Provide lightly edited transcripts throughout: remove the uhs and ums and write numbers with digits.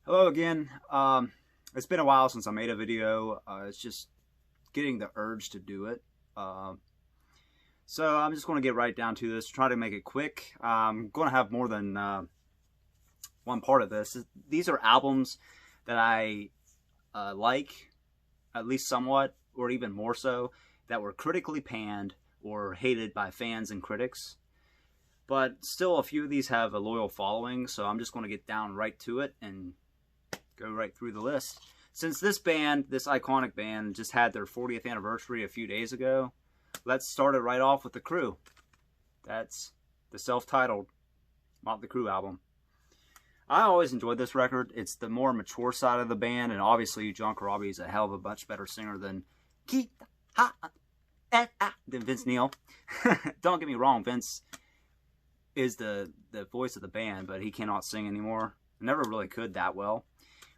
Hello again. It's been a while since I made a video. It's just getting the urge to do it. So I'm just going to get right down to this, try to make it quick. I'm going to have more than one part of this. These are albums that I like, at least somewhat, or even more so, that were critically panned or hated by fans and critics. But still, a few of these have a loyal following, so I'm just going to get down right to it and go right through the list. Since this band, this iconic band, just had their 40th anniversary a few days ago, let's start it right off with The Crew. That's the self-titled Motley Crue album. I always enjoyed this record. It's the more mature side of the band, and obviously John Corabi is a hell of a much better singer than Vince Neil. Don't get me wrong, Vince is the voice of the band, but he cannot sing anymore. Never really could that well.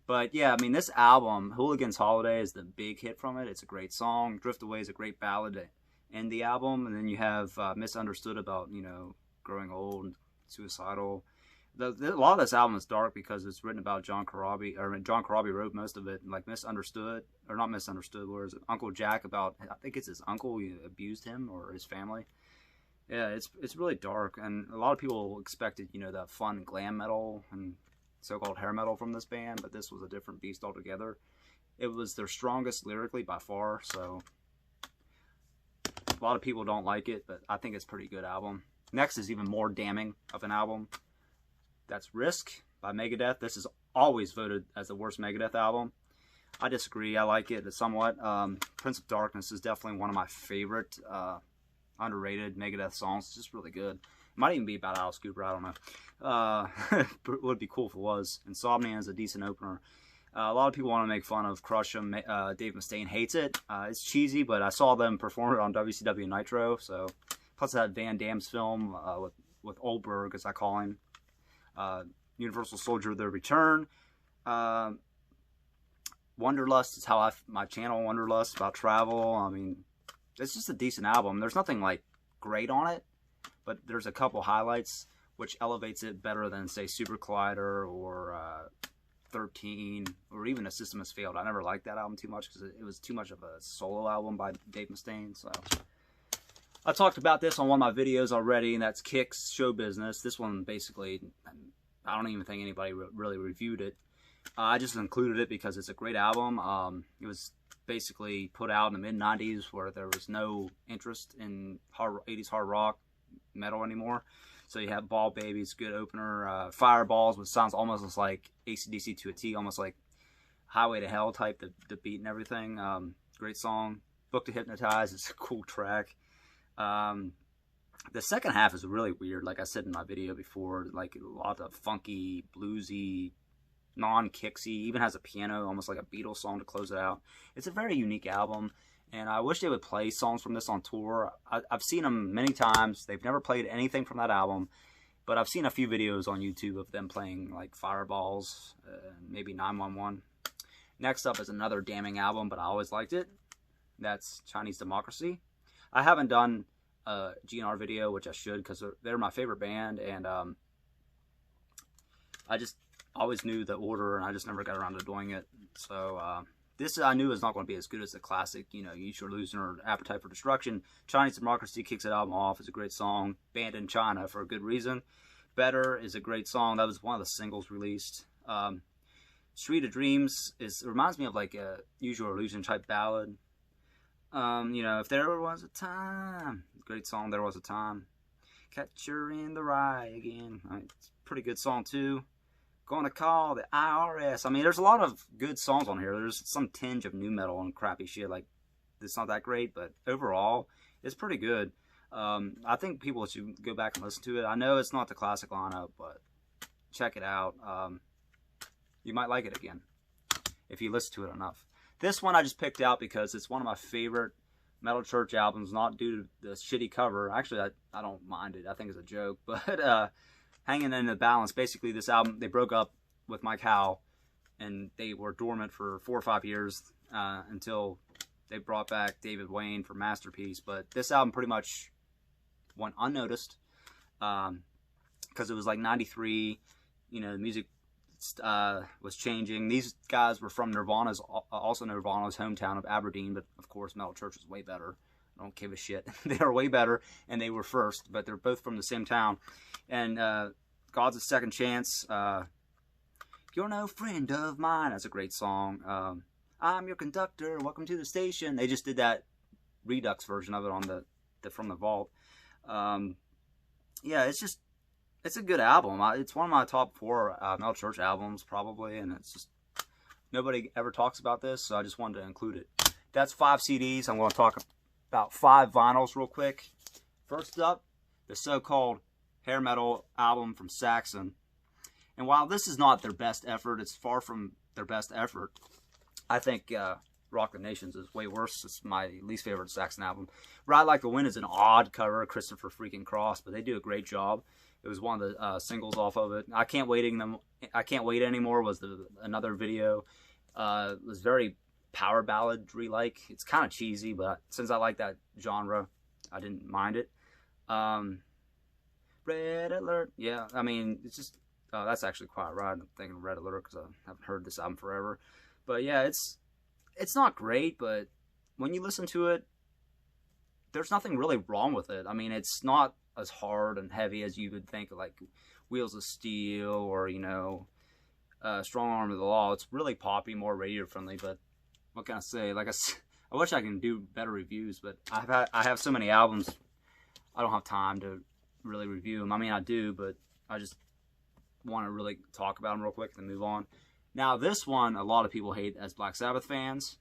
But yeah, I mean, this album, Hooligan's Holiday, is the big hit from it. It's a great song. Drift Away is a great ballad to end the album. And then you have Misunderstood about, growing old and suicidal. A lot of this album is dark because it's written about John Corabi, or John Corabi wrote most of it. Like Misunderstood, or not Misunderstood, where is it? Uncle Jack, about, I think it's his uncle who abused him or his family. Yeah, it's really dark. And a lot of people expected, that fun glam metal and so-called hair metal from this band, but this was a different beast altogether. It was their strongest lyrically by far, so a lot of people don't like it, but I think it's a pretty good album. Next is even more damning of an album. That's Risk by Megadeth. This is always voted as the worst Megadeth album. I disagree. I like it somewhat. Prince of Darkness is definitely one of my favorite underrated Megadeth songs. It's just really good. Might even be about Alice Cooper, I don't know. It would be cool if it was. Insomnia is a decent opener. A lot of people want to make fun of Crush 'Em. Dave Mustaine hates it. It's cheesy, but I saw them perform it on WCW Nitro. So, plus that Van Damme's film with Oldberg, as I call him. Universal Soldier: The Return. Wonderlust is how my channel Wonderlust, about travel. I mean, it's just a decent album. There's nothing like great on it, but there's a couple highlights which elevates it better than, say, Super Collider or 13 or even A System Has Failed. I never liked that album too much because it was too much of a solo album by Dave Mustaine. So I talked about this on one of my videos already, and that's Kick's Show Business. This one, basically, I don't even think anybody really reviewed it. I just included it because it's a great album. It was basically put out in the mid-90s where there was no interest in 80s hard rock metal anymore. So you have Ball Babies, good opener. Fireballs, which sounds almost like AC/DC to a T, almost like Highway to Hell type, the beat and everything. Great song. Book to Hypnotize is a cool track. The second half is really weird, like I said in my video before. Like a lot of funky, bluesy, non-kicksy, even has a piano, almost like a Beatles song to close it out. It's a very unique album, and I wish they would play songs from this on tour. I've seen them many times. They've never played anything from that album, but I've seen a few videos on YouTube of them playing like Fireballs, maybe 911. Next up is another damning album, but I always liked it. That's Chinese Democracy. I haven't done a GNR video, which I should, because they're my favorite band, and I just always knew the order, and I just never got around to doing it. So this I knew was not going to be as good as the classic, Use Your Illusion or Appetite for Destruction. Chinese Democracy kicks that album off. It's a great song. Banned in China for a good reason. Better is a great song. That was one of the singles released. Street of Dreams reminds me of like a Use Your Illusion type ballad. If there was a time. Great song, There Was a Time. Catch Her in the Rye again. It's a pretty good song too. Gonna Call the IRS. I mean, there's a lot of good songs on here. There's some tinge of new metal and crappy shit. Like, it's not that great, but overall, it's pretty good. I think people should go back and listen to it. I know it's not the classic lineup, but check it out. You might like it again if you listen to it enough. This one I just picked out because it's one of my favorite Metal Church albums, not due to the shitty cover. Actually, I don't mind it. I think it's a joke, but Hanging in the Balance. Basically, this album, they broke up with Mike Howe, and they were dormant for 4 or 5 years until they brought back David Wayne for Masterpiece. But this album pretty much went unnoticed because it was like 93. The music was changing. These guys were from Nirvana's, also Nirvana's hometown of Aberdeen, but of course Metal Church was way better. I don't give a shit. They are way better, and they were first, but they're both from the same town. And God's a Second Chance. You're no friend of mine. That's a great song. I'm your conductor. Welcome to the station. They just did that Redux version of it on the From the Vault. Yeah, it's a good album. It's one of my top 4 Metal Church albums, probably, and it's just, nobody ever talks about this, so I just wanted to include it. That's 5 CDs. I'm going to talk about 5 vinyls real quick. First up, the so-called hair metal album from Saxon. And while this is not their best effort, it's far from their best effort. I think Rock the Nations is way worse. It's my least favorite Saxon album. Ride Like the Wind is an odd cover, Christopher freaking Cross, but they do a great job. It was one of the singles off of it. I Can't Wait Anymore was another video. It was very power ballad-like. It's kind of cheesy, but since I like that genre, I didn't mind it. Red Alert, yeah, I mean, it's just, that's actually quite right. I'm thinking Red Alert because I haven't heard this album forever. But yeah, it's not great, but when you listen to it, there's nothing really wrong with it. I mean, it's not as hard and heavy as you would think, like Wheels of Steel or, you know, Strong Arm of the Law. It's really poppy, more radio friendly, but what can I say? Like I wish I can do better reviews, but I have so many albums, I don't have time to really review them. I mean, I do, but I just want to really talk about them real quick and then move on. Now, this one, a lot of people hate as Black Sabbath fans.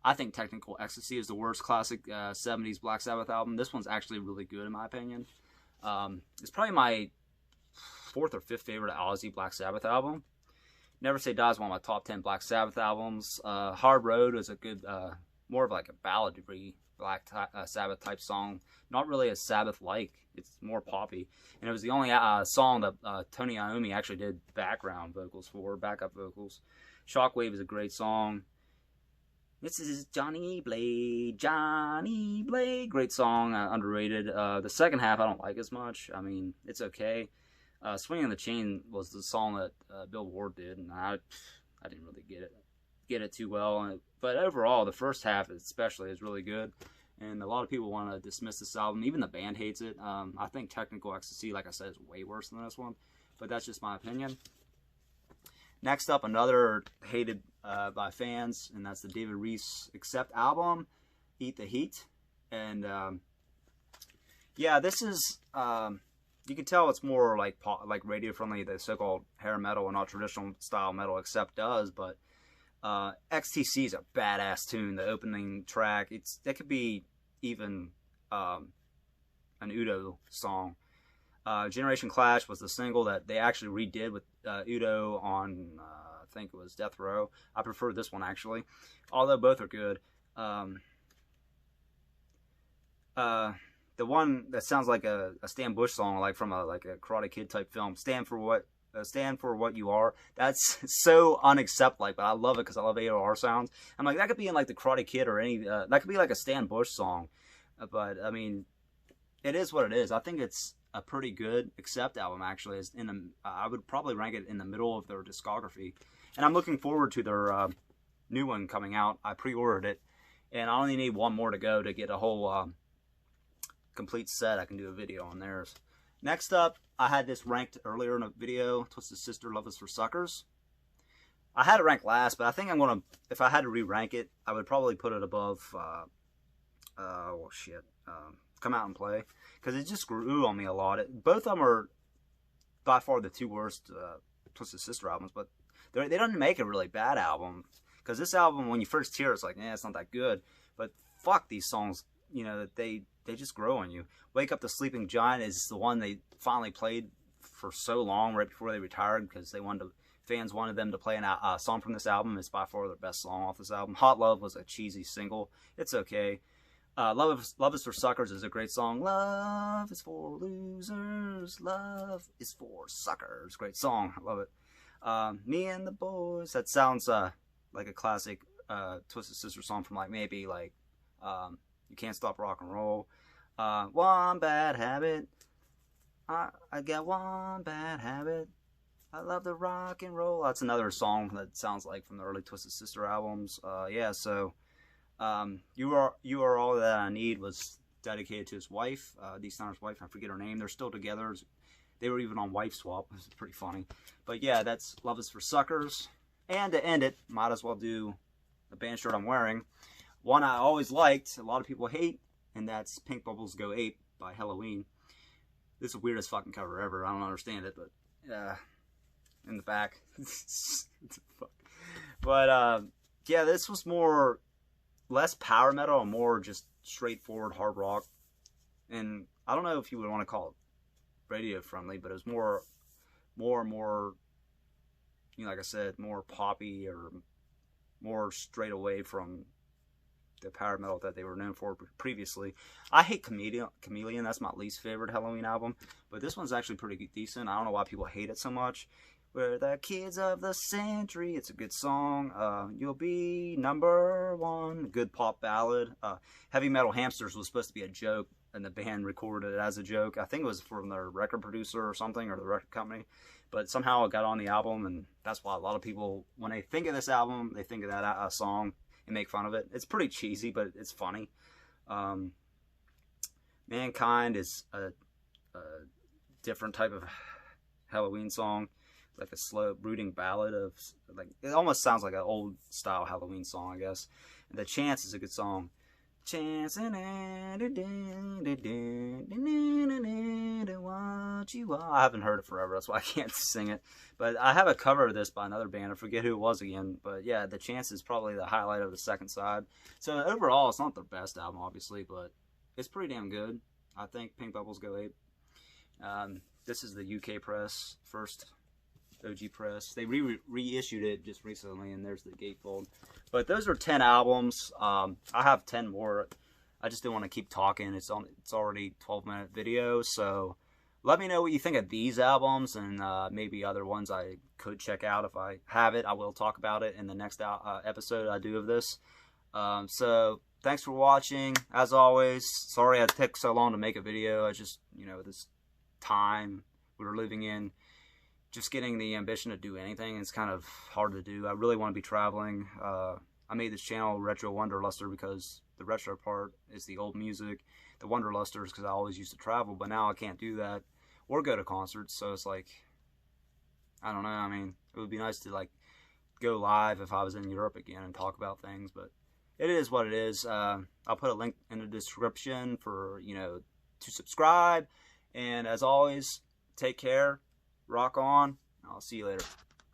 I think Technical Ecstasy is the worst classic 70s Black Sabbath album. This one's actually really good, in my opinion. It's probably my 4th or 5th favorite Ozzy Black Sabbath album. Never Say Die is one of my top 10 Black Sabbath albums. Hard Road is a good, more of like a ballad-y Black Sabbath type song. Not really a Sabbath-like. It's more poppy. And it was the only song that Tony Iommi actually did background vocals for, backup vocals. Shockwave is a great song. This is Johnny Blade, great song, underrated. The second half I don't like as much. I mean, it's okay. Swinging the Chain was the song that Bill Ward did, and I didn't really get it too well. But overall, the first half especially is really good, and a lot of people want to dismiss this album. Even the band hates it. I think Technical Ecstasy, like I said, is way worse than this one, but that's just my opinion. Next up, another hated by fans, and that's the David Reese Accept album, Eat the Heat. And yeah, this is, you can tell it's more like radio friendly, the so-called hair metal and not traditional style metal Accept does, but XTC is a badass tune. The opening track, that could be even an Udo song. Generation Clash was the single that they actually redid with Udo on, I think it was Death Row. I prefer this one, actually, although both are good. The one that sounds like a Stan Bush song, like from a Karate Kid type film, Stand for What You Are. That's so unaccept-like, but I love it because I love AOR sounds. I'm like, that could be in like the Karate Kid or any, that could be like a Stan Bush song. But I mean, it is what it is. I think it's a pretty good Accept album, actually. I would probably rank it in the middle of their discography. And I'm looking forward to their new one coming out. I pre-ordered it, and I only need one more to go to get a whole complete set. I can do a video on theirs. Next up, I had this ranked earlier in a video, Twisted Sister, Love Is for Suckers. I had it ranked last, but I think I'm going to, if I had to re-rank it, I would probably put it above, Come Out and Play, because it just grew on me a lot. Both of them are by far the 2 worst Twisted Sister albums, but they don't make a really bad album, because this album, when you first hear it, it's like, it's not that good, but fuck, these songs, you know, they just grow on you. Wake Up the Sleeping Giant is the one they finally played for so long, right before they retired, because fans wanted them to play a song from this album. It's by far their best song off this album. Hot Love was a cheesy single. It's okay. Love Is for Suckers is a great song. Love is for losers. Love is for suckers. Great song. I love it. Me and the Boys. That sounds like a classic Twisted Sister song from maybe You Can't Stop Rock and Roll. One Bad Habit. I got one bad habit. I love the rock and roll. That's another song that sounds like from the early Twisted Sister albums. Yeah, so you are all that I need was dedicated to his wife, Dee Snider's wife. I forget her name. They're still together. They were even on Wife Swap. It was pretty funny. But yeah, that's Love Is for Suckers. And to end it, might as well do the band shirt I'm wearing. One I always liked, a lot of people hate, and that's Pink Bubbles Go Ape by Halloween. This is the weirdest fucking cover ever. I don't understand it, but in the back. But yeah, this was less power metal and more just straightforward hard rock. And I don't know if you would want to call it radio friendly, but it was more, you know, like I said, more poppy or more straight away from the power metal that they were known for previously. I hate Chameleon. That's my least favorite Halloween album, but this one's actually pretty decent. I don't know why people hate it so much. We're the kids of the century. It's a good song. You'll be number one. Good pop ballad. Heavy Metal Hamsters was supposed to be a joke, and the band recorded it as a joke. I think it was from their record producer or something, or the record company. But somehow it got on the album, and that's why a lot of people, when they think of this album, they think of that song and make fun of it. It's pretty cheesy, but it's funny. Mankind is a different type of Halloween song, like a slow, brooding ballad of, like, it almost sounds like an old style Halloween song, I guess. And The Chance is a good song. Chance and I haven't heard it forever, that's why I can't sing it. But I have a cover of this by another band. I forget who it was again. But yeah, The Chance is probably the highlight of the second side. So overall, it's not their best album, obviously, but it's pretty damn good. I think Pink Bubbles Go Ape. This is the UK press, first OG press. They reissued it just recently, and there's the gatefold. But those are 10 albums. I have 10 more. I just didn't want to keep talking. It's already 12-minute video, so let me know what you think of these albums and maybe other ones I could check out. If I have it, I will talk about it in the next episode I do of this. So thanks for watching. As always, sorry it took so long to make a video. I just, you know, this time we were living in, just getting the ambition to do anything is kind of hard to do. I really want to be traveling. I made this channel Retro Wonderluster because the retro part is the old music. The Wonderlusters because I always used to travel, but now I can't do that or go to concerts. So it's like, I don't know. I mean, it would be nice to like go live if I was in Europe again and talk about things, but it is what it is. I'll put a link in the description for, you know, to subscribe. And as always, take care. Rock on. I'll see you later.